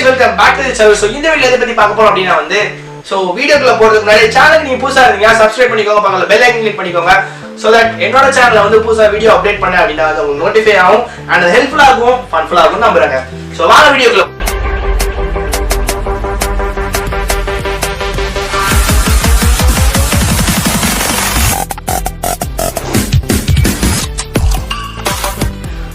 Welcome back to the channel. So இந்த வீடியோல எதை பத்தி பார்க்க போறோம் அப்படினா வந்து சோ வீடியோக்குள்ள போறதுக்கு முன்னாடி சேனலுக்கு நீங்க புதுசா இருக்கீங்க சப்ஸ்கிரைப் பண்ணிக்கோங்க, பக்கத்துல பெல் ஐகான் கிளிக் பண்ணிக்கோங்க so that என்னோட சேனல்ல வந்து புதுசா வீடியோ அப்டேட் பண்ண அப்படினா அது உங்களுக்கு நோட்டிஃபை ஆகும் and அது ஹெல்ப்ஃபுல்லா இருக்கும், ஃபன்ஃபுல்லா இருக்கும் நம்புறேன். சோ வாங்க வீடியோக்குள்ள.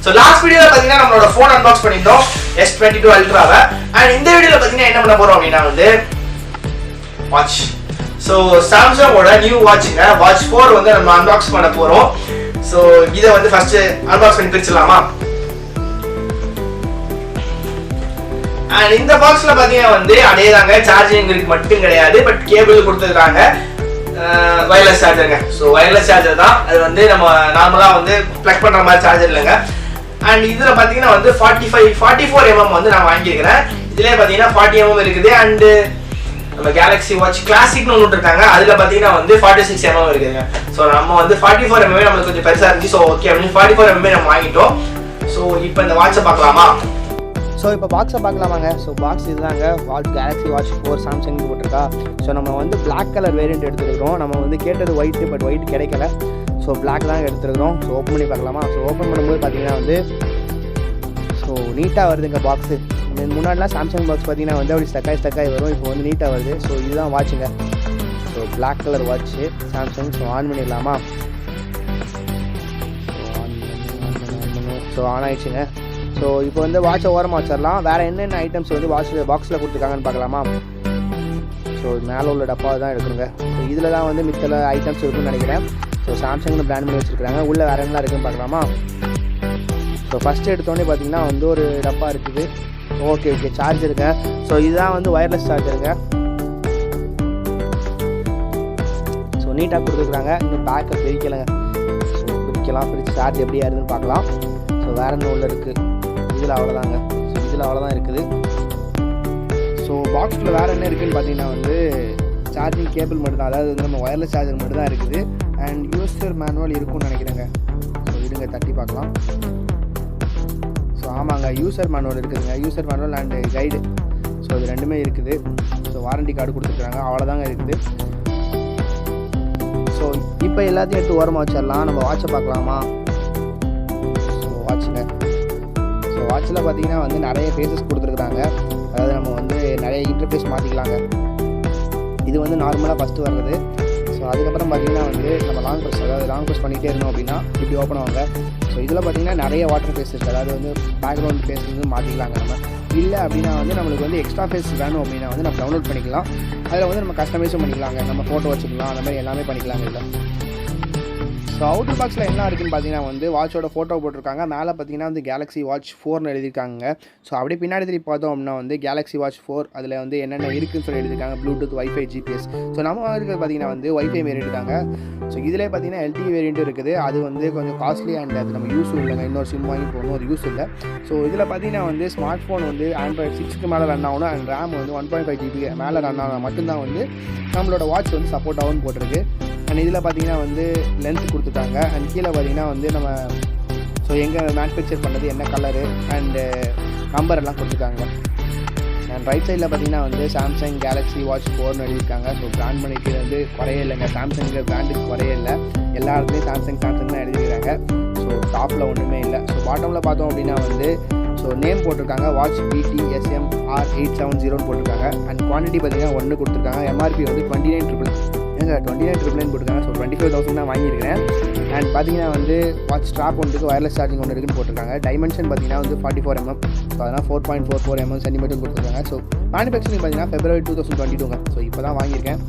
So last video பாத்தீங்கன்னா நம்மளோட phone unbox பண்ணிட்டோம் S22 Ultra-வை and இந்த வீடியோல பாத்தீங்கன்னா என்ன பண்ண போறோம் அப்படினா வந்து watch. So Samsung ஓட நியூ வாட்ச்ங்க watch 4 வந்து நம்ம unbox பண்ண போறோம். So இத வந்து ஃபர்ஸ்ட் unbox பண்ணி பிரிச்சலாமா? and இந்த பாக்ஸ்ல பாத்தீங்கன்னா வந்து அதேதாங்க சார்ஜிங் இருக்கு மட்டும் கிடையாது, பட் கேபிள் கொடுத்திருக்காங்க. வயர்லெஸ் சார்ஜர்ங்க. சோ வயர்லெஸ் சார்ஜர் தான். அது வந்து நம்ம நார்மலா வந்து பிளக் பண்ற மாதிரி சார்ஜர் இல்லங்க. and இதுல பாத்தீங்கன்னா வந்து 44 mm வந்து நான் வாங்கியிருக்கேன். இதுலயே பாத்தீங்கன்னா 40 mm இருக்குது and நம்ம Galaxy Watch Classic னு ஒன்னு இருக்காங்க. அதுல பாத்தீங்கன்னா வந்து 46 mm இருக்குங்க. சோ நம்ம வந்து 44 mm நமக்கு கொஞ்சம் பெருசா இருந்துச்சு. சோ ஓகே அப்படி 44 mm நம்ம வாங்கிட்டோம். சோ இப்போ இந்த வாட்சை பார்க்கலாமா? ஸோ இப்போ பாக்ஸை பார்க்கலாமாங்க. ஸோ பாக்ஸ் இதுதாங்க, Galaxy Watch 4 Samsung போட்டிருக்கா. ஸோ நம்ம வந்து பிளாக் கலர் வேரியண்ட் எடுத்துருக்கிறோம். நம்ம வந்து கேட்டது ஒயிட்டு, பட் ஒயிட் கிடைக்கல. ஸோ பிளாக் தான் எடுத்துருக்கிறோம். ஸோ ஓப்பன் பண்ணி பார்க்கலாமா? ஸோ ஓப்பன் பண்ணும்போது பார்த்தீங்கன்னா வந்து ஸோ நீட்டாக வருதுங்க பாக்ஸு. முன்னாடிலாம் சாம்சங் பாக்ஸ் பார்த்தீங்கன்னா வந்து அப்படி ஸ்டக்காய் வரும். இப்போ வந்து நீட்டாக வருது. ஸோ இதுதான் வாட்சுங்க. So black colour watch Samsung. So on பண்ணிடலாமா? ஸோ ஆன் ஆயிடுச்சுங்க. ஸோ இப்போ வந்து வாட்சை ஓரமாக வச்சிடலாம். வேறு என்னென்ன ஐட்டம்ஸ் வந்து பாக்ஸில் கொடுத்துருக்காங்கன்னு பார்க்கலாமா? ஸோ மேலே உள்ள டப்பா தான் எடுக்குங்க. ஸோ இதில் தான் வந்து மித்தல ஐட்டம்ஸ் இருக்குன்னு நினைக்கிறேன். ஸோ சாம்சங்னு பிராண்ட் பண்ணி வச்சுருக்காங்க. உள்ளே வேறு என்னலாம் இருக்குன்னு பார்க்கலாமா? ஸோ ஃபஸ்ட்டு எடுத்தோடனே பார்த்தீங்கன்னா வந்து ஒரு டப்பா இருக்குது. ஓகே சார்ஜருங்க. ஸோ இதுதான் வந்து ஒயர்லெஸ் சார்ஜருங்க. ஸோ நீட்டாக கொடுத்துருக்குறாங்க. இன்னும் பேக்கை பிரிக்கலைங்க. ஸோ பிரித்து சார்ஜ் எப்படி ஆகுதுன்னு பார்க்கலாம். ஸோ வேறு என்ன உள்ள இருக்குது? இதில் அவ்வளோதாங்க. ஸோ இதில் அவ்வளோதான் இருக்குது. ஸோ பாக்ஸில் வேறு என்ன இருக்குதுன்னு பார்த்தீங்கன்னா வந்து சார்ஜிங் கேபிள் மட்டும்தான், அதாவது வந்து நம்ம ஒயர்லெஸ் சார்ஜர் மட்டும்தான் இருக்குது. அண்ட் யூசர் மேனுவல் இருக்கும்னு நினைக்கிறேங்க. ஸோ இருங்க தட்டி பார்க்கலாம். ஸோ ஆமாங்க, யூசர் மேனுவல் இருக்குதுங்க. User manual and guide. So இது ரெண்டுமே இருக்குது. ஸோ வாரண்டி கார்டு கொடுத்துருக்குறாங்க. அவ்வளோதாங்க இருக்குது. ஸோ இப்போ எல்லாத்தையும் எடுத்து ஓரமாக வச்சிடலாம். நம்ம வாட்சை பார்க்கலாமா? ஸோ வாட்சுங்க. ஸோ வாட்சில் பார்த்தீங்கன்னா வந்து நிறைய ஃபேஸஸ் கொடுத்துருக்குறாங்க. அதாவது நம்ம வந்து நிறைய இன்டர்ஃபேஸ் மாற்றிக்கலாங்க. இது வந்து நார்மலாக ஃபஸ்ட்டு வர்றது. ஸோ அதுக்கப்புறம் பார்த்தீங்கன்னா வந்து நம்ம லாங் ப்ரெஸ் பண்ணிகிட்டே இருந்தோம் அப்படின்னா இப்படி ஓப்பன் ஆகுங்க. ஸோ இதில் பார்த்தீங்கன்னா நிறைய வாட்டர் ஃபேஸ் இருக்குது. அதாவது வந்து பேக்ரவுண்ட் ஃபேஸ் வந்து மாற்றிக்கலாங்க. நம்ம இல்லை அப்படின்னா வந்து நம்மளுக்கு வந்து எக்ஸ்ட்ரா ஃபேஸ் வேணும் அப்படின்னா வந்து நம்ம டவுன்லோட் பண்ணிக்கலாம். அதில் வந்து நம்ம கஸ்டமைஸும் பண்ணிக்கலாங்க. நம்ம ஃபோட்டோ வச்சுக்கலாம், அந்த மாதிரி எல்லாமே பண்ணிக்கலாங்க இல்லை. ஸோ அவுட்டர் பாக்ஸில் என்ன இருக்குதுன்னு பார்த்தீங்கன்னா வந்து வாட்சோட ஃபோட்டோ போட்டிருக்காங்க. மேலே பார்த்தீங்கன்னா வந்து Galaxy Watch 4னு எழுதியிருக்காங்க. ஸோ அப்படியே பின்னாடி திருப்பி பார்த்தோம் அப்படின்னா வந்து Galaxy Watch 4 அதில் வந்து என்னென்ன இருக்குதுன்னு சொல்லி எழுதியிருக்காங்க. Bluetooth, wifi, GPS. ஸோ நம்ம இருக்கிறது பார்த்தீங்கன்னா வந்து வைஃபை வேரியண்ட் இருக்காங்க. ஸோ இதிலே பார்த்தீங்கன்னா LTE வேரியண்ட்டும் இருக்குது. அது வந்து கொஞ்சம் காஸ்ட்லி அண்ட் அது நம்ம யூஸ் இல்லைங்க. இன்னொரு சிம் வாங்கி போகணும், அது யூஸ் இல்லை. ஸோ இதில் பார்த்தீங்கன்னா வந்து ஸ்மார்ட் ஃபோன் வந்து Android 6க்கு மேலே ரன் ஆகணும் அண்ட் ரேம் வந்து 1.5 GB மேலே ரன் ஆனால் மட்டும்தான் வந்து நம்மளோட வாட்ச் வந்து சப்போர்ட் ஆகும்னு போட்டிருக்கு. அண்ட் இதில் பார்த்தீங்கன்னா வந்து லென்த் கொடுத்துட்டாங்க. அண்ட் கீழே பார்த்தீங்கன்னா வந்து நம்ம ஸோ எங்கே மேனுஃபேக்சர் பண்ணது, என்ன கலரு அண்டு நம்பர் எல்லாம் கொடுத்துருக்காங்க. அண்ட் ரைட் சைடில் பார்த்தீங்கன்னா வந்து சாம்சங் Galaxy Watch 4னு எழுதியிருக்காங்க. ஸோ பிராண்ட் பண்ணிக்கு வந்து குறைய இல்லைங்க. சாம்சங்கிற பிராண்டுக்கு குறைய இல்லை. எல்லா இடத்துலையும் சாம்சங் தான் எழுதிக்கிறாங்க. ஸோ டாப்பில் ஒன்றுமே இல்லை. ஸோ பாட்டமில் பார்த்தோம் அப்படின்னா வந்து ஸோ நேம் போட்டிருக்காங்க. வாட்ச் BTSMR870 போட்டிருக்காங்க. அண்ட் குவான்டிட்டி பார்த்தீங்கன்னா 1 கொடுத்துருக்காங்க. MRP வந்து 29,999 போட்டிருக்காங்க. ஸோ 25,000 தான் வாங்கியிருக்கிறேன். அண்ட் பார்த்தீங்கன்னா வந்து வாட்ச் ஸ்ட்ராப் ஒன்றுக்கு ஒயர்லெஸ் சார்ஜிங் ஒன்று இருக்குன்னு போட்டிருக்காங்க. டைமென்ஷன் பார்த்தீங்கன்னா வந்து 44 mm. ஸோ அதனால் 4.44 mm சென்டிமீட்டர் கொடுத்துருக்காங்க. ஸோ மேனுஃபேக்சரிங் பார்த்தீங்கன்னா February 2022ங்க. ஸோ இப்போ தான் வாங்கியிருக்கேன்.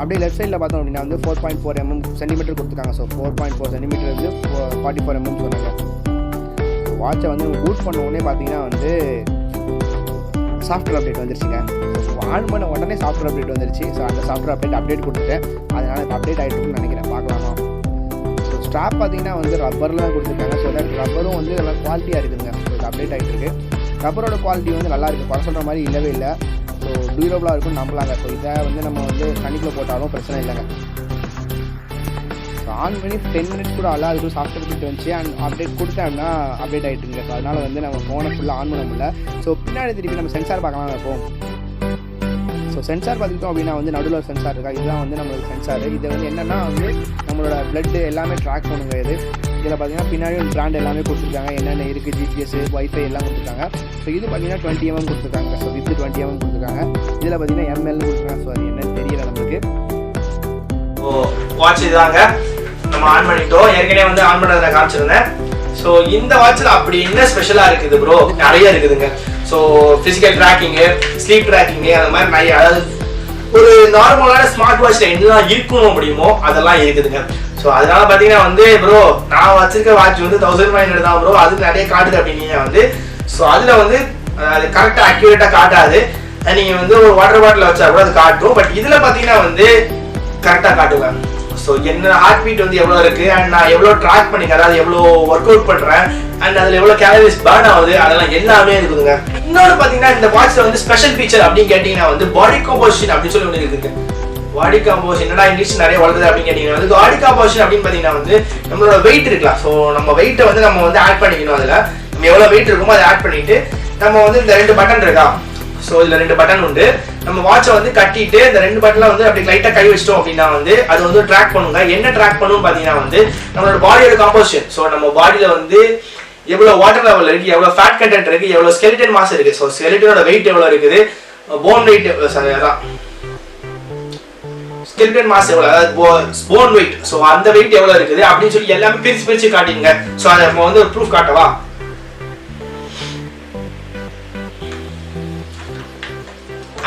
அப்படியே லெஃப்ட் சைடில் பார்த்தோம் அப்படின்னா வந்து 4.4 mm சென்டிமீட்டர் கொடுத்துருக்காங்க. ஸோ 4.4 சென்டிமீட்டர் வந்து 44 mm சொன்னாங்க. வாட்சை வந்து பூட் பண்ண உடனே பார்த்தீங்கன்னா வந்து சாஃப்ட்வேர் அப்டேட் வந்துருச்சுங்க. ஆன் பண்ண உடனே சாஃப்ட்வேர் அப்டேட் வந்துருச்சு. ஸோ அந்த சாஃப்ட்வேர் அப்டேட் கொடுத்துட்டேன். அதனால் இப்போ அப்டேட் ஆகிட்டுருக்குன்னு நினைக்கிறேன். பார்க்கலாமா? ஸோ ஸ்ட்ராப் பார்த்தீங்கன்னா வந்து ரப்பர்லாம் கொடுத்துருக்காங்க. ஸோ தட் ரப்பரும் வந்து நல்லா குவாலிட்டியாக இருக்குதுங்க. ஸோ இது அப்டேட் ஆகிட்டு இருக்கு. ரப்பரோட குவாலிட்டி வந்து நல்லா இருக்குது. குறை சொல்கிற மாதிரி இல்லவே இல்லை. ஸோ டியூரபிளாக இருக்குன்னு நம்பலாங்க. ஸோ இதை வந்து நம்ம வந்து தண்ணிக்குள்ளே போட்டாலும் பிரச்சனை இல்லைங்க. ஆன் பண்ணி 10 மினிட்ஸ் கூட ஆகல, அதுக்கு சாஃப்ட்வேர் அப்டேட் வந்துச்சு. அண்ட் அப்டேட் கொடுத்தோம்னா அப்டேட் ஆகிட்டுங்க. ஸோ அதனால் வந்து நம்ம ஃபோனை ஃபுல்லாக ஆன் பண்ண முடியல. ஸோ பின்னாடி திருப்பி நம்ம சென்சார் பார்க்கலாம் வைப்போம். ஸோ சென்சார் பார்த்துக்கிட்டோம் அப்படின்னா வந்து நடுவில் ஒரு சென்சார் இருக்கா, இதுதான் வந்து நம்மளுக்கு சென்சார். இது வந்து என்னென்னா வந்து நம்மளோட பிளட்டு எல்லாமே ட்ராக் பண்ணுங்க. இதில் பார்த்தீங்கன்னா பின்னாடி ஒரு பிராண்ட் எல்லாமே கொடுத்துருக்காங்க, என்னென்ன இருக்குது, ஜிபிஎஸ், வைஃபை எல்லாம் கொடுத்துருக்காங்க. ஸோ இது பார்த்தீங்கன்னா 20 mm கொடுத்துருக்காங்க. ஸோ வித் 20 mm கொடுத்துருக்காங்க. இதில் பார்த்தீங்கன்னா எம்எல்னு கொடுத்துருக்காங்க. ஸோ அது என்னன்னு தெரியல நம்மளுக்கு. வாட்ச் இதுதாங்க, நம்ம ஆன் பண்ணிட்டோம். ஏற்கனவே வந்து ஆன் பண்ணுறதை காமிச்சிருந்தேன். ஸோ இந்த வாட்சில் அப்படி என்ன ஸ்பெஷலாக இருக்குது ப்ரோ? நிறைய இருக்குதுங்க. ஸோ ஃபிசிக்கல் ட்ராக்கிங்கு, ஸ்லீப் ட்ராக்கிங்கு, அந்த மாதிரி நிறைய, அதாவது ஒரு நார்மலான ஸ்மார்ட் வாட்சில் என்னெல்லாம் இருக்கணும் முடியுமோ அதெல்லாம் இருக்குதுங்க. ஸோ அதனால பார்த்தீங்கன்னா வந்து ப்ரோ நான் வச்சிருக்க வாட்ச் வந்து 1500 தான் ப்ரோ, அதுக்கு நிறைய காட்டுது அப்படின்னீங்க வந்து. ஸோ அதில் வந்து அது கரெக்டாக அக்யூரேட்டாக காட்டாது. நீங்கள் வந்து ஒரு வாட்டர் பாட்டில் வச்சா கூட அது காட்டும். பட் இதில் பார்த்தீங்கன்னா வந்து கரெக்டாக காட்டுவேன். ஸோ என்ன ஹார்ட் பீட் வந்து எவ்வளோ இருக்குது, அண்ட் நான் எவ்வளோ ட்ராக் பண்ணிக்கிறேன், அதாவது எவ்வளோ ஒர்க் அவுட் பண்ணுறேன், அண்ட் அதில் எவ்வளோ கேலரிஸ் பர்ன் ஆகுது, அதெல்லாம் எல்லாமே இருக்குதுங்க. இன்னொன்று பார்த்தீங்கன்னா இந்த வாட்சில் வந்து ஸ்பெஷல் ஃபீச்சர் அப்படின்னு கேட்டிங்கன்னா வந்து பாடி காம்போசிஷன் அப்படின்னு சொல்லி ஒன்று இருக்குதுங்க. பாடி காம்போசிஷன் என்னடா இங்கிலீஷ் நிறைய வளருது அப்படின்னு கேட்டிங்கன்னா வந்து பாடி காம்போசிஷன் அப்படின்னு பார்த்தீங்கன்னா வந்து நம்மளோட வெயிட் இருக்கலாம். ஸோ நம்ம வெயிட்டை வந்து நம்ம வந்து ஆட் பண்ணிக்கணும். அதில் நம்ம எவ்வளோ வெயிட் இருக்குமோ அதை ஆட் பண்ணிட்டு நம்ம வந்து இந்த 2 பட்டன் இருக்கா, ஸோ இதில் 2 பட்டன் உண்டு. நம்ம வாட்சை வந்து கட்டிட்டு இந்த 2 பட்டன்ல வந்து அப்படி லைட்டாக கை வச்சிட்டோம் அப்படின்னா வந்து அது வந்து ட்ராக் பண்ணுங்க. என்ன ட்ராக் பண்ணும் பார்த்தீங்கன்னா வந்து நம்மளோட பாடியோட காம்போசிஷன். ஸோ நம்ம பாடியில் வந்து எவ்வளோ வாட்டர் லெவல் இருக்குது, எவ்வளோ ஃபேட் கண்டென்ட் இருக்குது, எவ்வளோ ஸ்கெலிட்டன் மாஸ் இருக்குது, ஸோ ஸ்கெலிட்டனோட வெயிட் எவ்வளோ இருக்குது, போன் வெயிட், சாரி அதான் ஸ்கெலிட்டன் மாஸ் எவ்வளோ, அதாவது போன் வெயிட், ஸோ அந்த வெயிட் எவ்வளோ இருக்குது அப்படின்னு சொல்லி எல்லாமே பிரிச்சு காட்டிங்க. ஸோ அதை நம்ம வந்து ஒரு ப்ரூஃப் காட்டவா?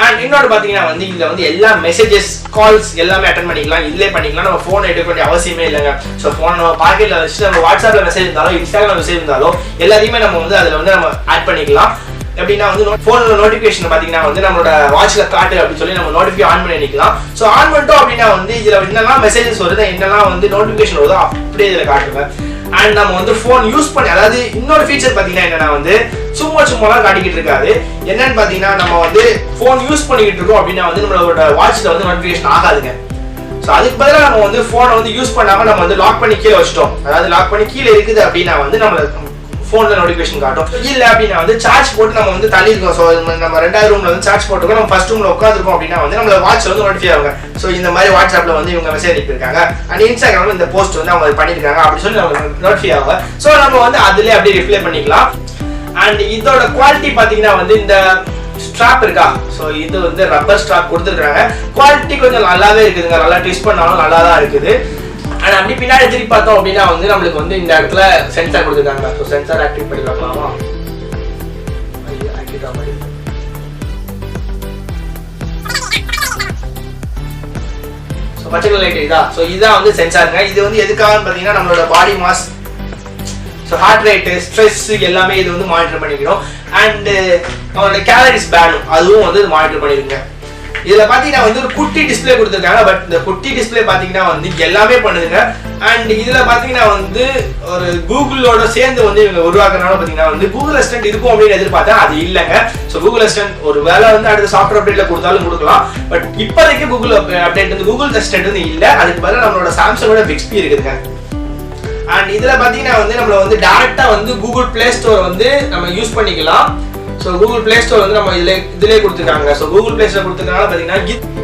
அண்ட் இன்னொரு பார்த்தீங்கன்னா வந்து இதில் வந்து எல்லா மெசேஜஸ், கால்ஸ் எல்லாமே அட்டன் பண்ணிக்கலாம், இதிலே பண்ணிக்கலாம். நம்ம ஃபோன் எடுக்க வேண்டிய அவசியமே இல்லைங்க. ஸோ ஃபோன் நம்ம பாக்கெட்டில் வச்சு நம்ம வாட்ஸ்அப்பில் மெசேஜ் இருந்தாலும், இன்ஸ்டாகிராம் மெசேஜ் இருந்தாலும் எல்லாத்தையுமே நம்ம வந்து அதில் வந்து நம்ம ஆட் பண்ணிக்கலாம். எப்படின்னா வந்து ஃபோனில் நோட்டிஃபிகேஷன் பார்த்தீங்கன்னா வந்து நம்மளோட வாட்சில் காட்டு அப்படின்னு சொல்லி நம்ம நோட்டிஃபிகே ஆன் பண்ணி நிற்கலாம். ஸோ ஆன் பண்ணிட்டோம் அப்படின்னா வந்து இதில் என்னெல்லாம் மெசேஜஸ் வருது, என்னெல்லாம் வந்து நோட்டிஃபிகேஷன் வருதோ அப்படியே இதில் காட்டுவேன். அண்ட் நம்ம வந்து ஃபோன் யூஸ் பண்ணி, அதாவது இன்னொரு ஃபீச்சர் பார்த்தீங்கன்னா என்னன்னா வந்து சும்மாலாம் காட்டிக்கிட்டு இருக்காது. என்னன்னு பார்த்தீங்கன்னா நம்ம வந்து ஃபோன் யூஸ் பண்ணிக்கிட்டு இருக்கோம் அப்படின்னா வந்து நம்மளோட வாட்சில் வந்து நோட்டிஃபிகேஷன் ஆகாதுங்க. ஸோ அதுக்கு பதிலாக நம்ம வந்து ஃபோனை வந்து யூஸ் பண்ணாமல் நம்ம வந்து லாக் பண்ணி கீழே வச்சிட்டோம், அதாவது லாக் பண்ணி கீழே இருக்குது அப்படின்னா வந்து நம்ம ஃபோனில் நோட்டிஃபிகேஷன் காட்டும். இல்லை அப்படின்னா வந்து சார்ஜ் போட்டு நம்ம வந்து தள்ளி இருக்கோம். ஸோ நம்ம 2வது ரூமில் வந்து சார்ஜ் போட்டுருக்கோம், நம்ம ஃபர்ஸ்ட் ரூமில் உட்காந்துருக்கோம் அப்படின்னா வந்து நம்மளோட வாட்ச் வந்து நோட்டிஃபை ஆகுங்க. ஸோ இந்த மாதிரி வாட்ஸ்அப்பில் வந்து இவங்க மெசேஜ் அனுப்பியிருக்காங்க, அண்ட் இன்ஸ்டாகிராமில் இந்த போஸ்ட் வந்து அவங்க பண்ணியிருக்காங்க அப்படின்னு சொல்லி நம்ம நோட்டிஃபை ஆகுங்க. ஸோ நம்ம வந்து அதிலே அப்படியே ரிப்ளை பண்ணிக்கலாம். அண்ட் இதோட குவாலிட்டி பார்த்தீங்கன்னா வந்து இந்த ஸ்ட்ராப் இருக்கா, ஸோ இது வந்து ரப்பர் ஸ்ட்ராப் கொடுத்துருக்காங்க. குவாலிட்டி கொஞ்சம் நல்லாவே இருக்குதுங்க, நல்லா ட்விஸ்ட் பண்ணாலும் நல்லா தான் இருக்குது. அண்ட் அப்படி பின்னாடி திருப்பி பார்த்தோம் அப்படின்னா வந்து நம்மளுக்கு வந்து இந்த இடத்துல சென்சார் கொடுத்துருக்காங்க. ஸோ சென்சார் ஆக்டிவேட் பண்ணி பார்க்கலாமா? ஸோ பச்சை கலர் லைட் இதா, ஸோ இதுதான் வந்து சென்சாருங்க. இது வந்து எதுக்காகன்னு பார்த்தீங்கன்னா நம்மளோட body mass, so heart rate, stress எல்லாமே இது வந்து மானிட்டர் பண்ணிக்கிறோம். அண்ட் நம்மளோட கேலரிஸ் பேனும் அதுவும் வந்து மானிட்டர் பண்ணிருங்க. இதுல பாத்தீங்கன்னா வந்து ஒரு குட்டி டிஸ்பிளே கொடுத்துருக்காங்க. பட் இந்த குட்டி டிஸ்பிளே பாத்தீங்கன்னா வந்து எல்லாமே பண்ணுதுங்க. அண்ட் இதுல பாத்தீங்கன்னா வந்து ஒரு கூகுளோட சேர்ந்து வந்து இவங்க உருவாக்குறதுனால பாத்தீங்கன்னா வந்து கூகுள் அசிஸ்டன்ட் இருக்கும் அப்படின்னு எதிர்பார்த்தேன், அது இல்லைங்க. ஸோ கூகுள் அசிஸ்டன்ட் ஒரு வேலை வந்து அடுத்த சாஃப்ட்வேர் அப்டேட்ல கொடுத்தாலும் கொடுக்கலாம். பட் இப்போதைக்கு கூகுள் அப்டேட் வந்து கூகுள் அசிஸ்டன்ட் வந்து இல்லை, அதுக்கு பதிலாக நம்மளோட சாம்சங்கோட பிக்ஸ்பி இருக்குதுங்க. அண்ட் இதுல பாத்தீங்கன்னா வந்து நம்மள வந்து டைரக்டா வந்து கூகுள் பிளே ஸ்டோர் வந்து நம்ம யூஸ் பண்ணிக்கலாம். ஸோ கூகுள் பிளே ஸ்டோர் வந்து நம்ம இதிலே கொடுத்துருக்காங்க. ஸோ கூகுள் பிளே ஸ்டோர் கொடுத்துருக்கனால பார்த்தீங்கன்னா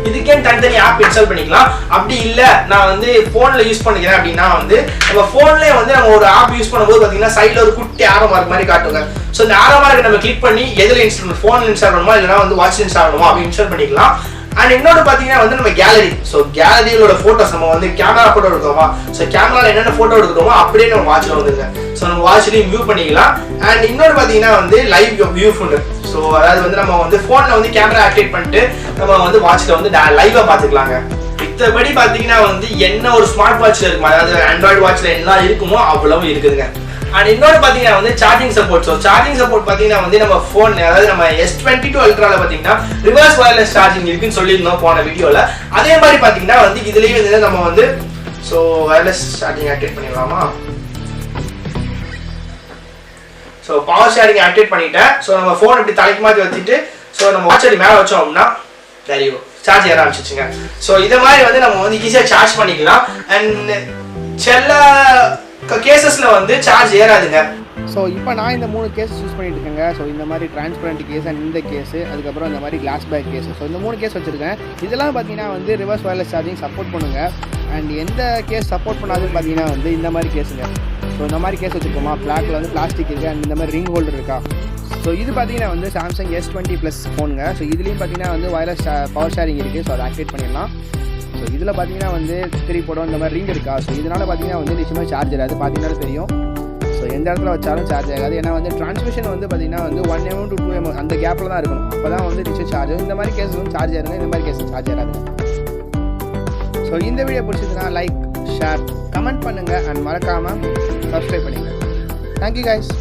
இதுக்கே தனித்தனி ஆப் இன்ஸ்டால் பண்ணிக்கலாம். அப்படி இல்லை நான் வந்து ஃபோனில் யூஸ் பண்ணிக்கிறேன் அப்படின்னா வந்து நம்ம ஃபோன்லேயே வந்து நம்ம ஒரு ஆப் யூஸ் பண்ணும்போது பார்த்தீங்கன்னா சைடில் ஒரு குட்டி ஆரோ மார்க் மாதிரி காட்டுங்க. ஸோ இந்த ஆரோ மார்க் நம்ம கிளிக் பண்ணி எதில் இன்ஸ்டால், ஃபோனில் இன்ஸ்டால் பண்ணணுமா இல்லைனா வந்து வாட்ச் இன்ஸ்டால் பண்ணணுமா அப்படி இன்ஸ்டால் பண்ணிக்கலாம். அண்ட் இன்னொரு பார்த்தீங்கன்னா வந்து நம்ம கேலரி, ஸோ கேலரியோட ஃபோட்டோஸ் நம்ம வந்து கேமரா ஃபோட்டோ எடுக்கிறோமா, ஸோ கேமராவில் என்னென்ன ஃபோட்டோ எடுக்கிறோமோ அப்படியே நம்ம வாட்சில் வந்துருங்க. ஸோ நம்ம வாட்ச்லையும் வியூ பண்ணிக்கலாம். அண்ட் இன்னொரு பார்த்தீங்கன்னா வந்து லைவ் வியூ ஃபுண்டு, ஸோ அதாவது வந்து நம்ம வந்து ஃபோனில் வந்து கேமரா ஆக்டிவேட் பண்ணிட்டு நம்ம வந்து வாட்சில் வந்து லைவாக பார்த்துக்கலாங்க. மற்றபடி பார்த்தீங்கன்னா வந்து என்ன ஒரு ஸ்மார்ட் வாட்சில் இருக்கும், அதாவது ஆண்ட்ராய்டு வாட்சில் என்ன இருக்குமோ அவ்வளவு இருக்குதுங்க. அண்ட் இன்னொரு பார்த்தீங்கன்னா வந்து charging support. So charging support பார்த்தீங்கன்னா வந்து நம்ம ஃபோன், அதாவது நம்ம S22 அல்ட்ராவில் பார்த்தீங்கன்னா ரிவர்ஸ் வயர்லெஸ் சார்ஜிங் இருக்குன்னு சொல்லியிருந்தோம் போன வீடியோவில். அதே மாதிரி பார்த்தீங்கன்னா வந்து இதுலேயே வந்து நம்ம வந்து ஸோ வயர்லெஸ் சார்ஜிங் ஆக்டிவேட் பண்ணிடலாமா? ஸோ பவர் ஷேரிங் ஆக்டிவேட் பண்ணிட்டேன். ஸோ நம்ம ஃபோன் இப்படி தலைக்கு மாதிரி வச்சுட்டு ஸோ நம்ம வாட்ச் அடி மேலே வச்சோம் அப்படின்னா தெரியும் சார்ஜ் ஏற ஆரம்பிச்சிச்சுங்க. ஸோ இதை மாதிரி வந்து நம்ம வந்து ஈஸியாக சார்ஜ் பண்ணிக்கலாம். அண்ட் சில கேசஸ்ல வந்து சார்ஜ் ஏறாதுங்க. ஸோ இப்போ நான் இந்த 3 கேஸ் யூஸ் பண்ணிட்டு இருக்கேங்க. ஸோ இந்த மாதிரி டிரான்ஸ்பரண்ட் கேஸ் அண்ட் இந்த கேஸு, அதுக்கப்புறம் இந்த மாதிரி கிளாஸ் பேக் கேஸு. ஸோ இந்த 3 கேஸ் வச்சுருக்கேன். இதெல்லாம் பார்த்தீங்கன்னா வந்து ரிவர்ஸ் வயர்லெஸ் சார்ஜிங் சப்போர்ட் பண்ணுங்க. அண்ட் எந்த கேஸ் சப்போர்ட் பண்ணாதுன்னு பார்த்தீங்கன்னா வந்து இந்த மாதிரி கேஸுங்க. ஸோ இந்த மாதிரி கேஸ் வச்சுருக்கோமா, பிளாக்ல வந்து பிளாஸ்டிக் இருக்குது அண்ட் இந்த மாதிரி ரிங் ஹோல்டர் இருக்கா. ஸோ இது பார்த்தீங்கன்னா வந்து சாம்சங் S20 Plus ஃபோனுங்க. ஸோ இதுலேயும் பார்த்தீங்கன்னா வந்து வயர்லெஸ் பவர் ஷேரிங் இருக்குது. ஸோ அதை ஆக்டிவேட் பண்ணிடலாம். ஸோ இதில் பார்த்தீங்கன்னா வந்து 3 போடும் இந்த மாதிரி ரிங் இருக்கா. ஸோ இதனால் பார்த்தீங்கன்னா வந்து நிச்சயமாக சார்ஜ் ஆகாது, பார்த்தீங்கன்னா தெரியும். ஸோ எந்த இடத்துல வச்சாலும் சார்ஜ் ஆகாது. ஏன்னா வந்து டிரான்ஸ்மிஷன் வந்து பார்த்தீங்கன்னா வந்து 1 mm to 2 mm அந்த கேப்பில் தான் இருக்கணும். அப்போ தான் வந்து நிச்சயம் சார்ஜ் ஆகும். இந்த மாதிரி கேஸ் வந்து சார்ஜ் ஆகுங்க, இந்த மாதிரி கேஸ் சார்ஜ் ஆகாது. ஸோ இந்த வீடியோ பிடிச்சதுன்னா லைக், ஷேர், கமெண்ட் பண்ணுங்கள் அண்ட் மறக்காமல் சப்ஸ்கிரைப் பண்ணுங்கள். Thank you guys.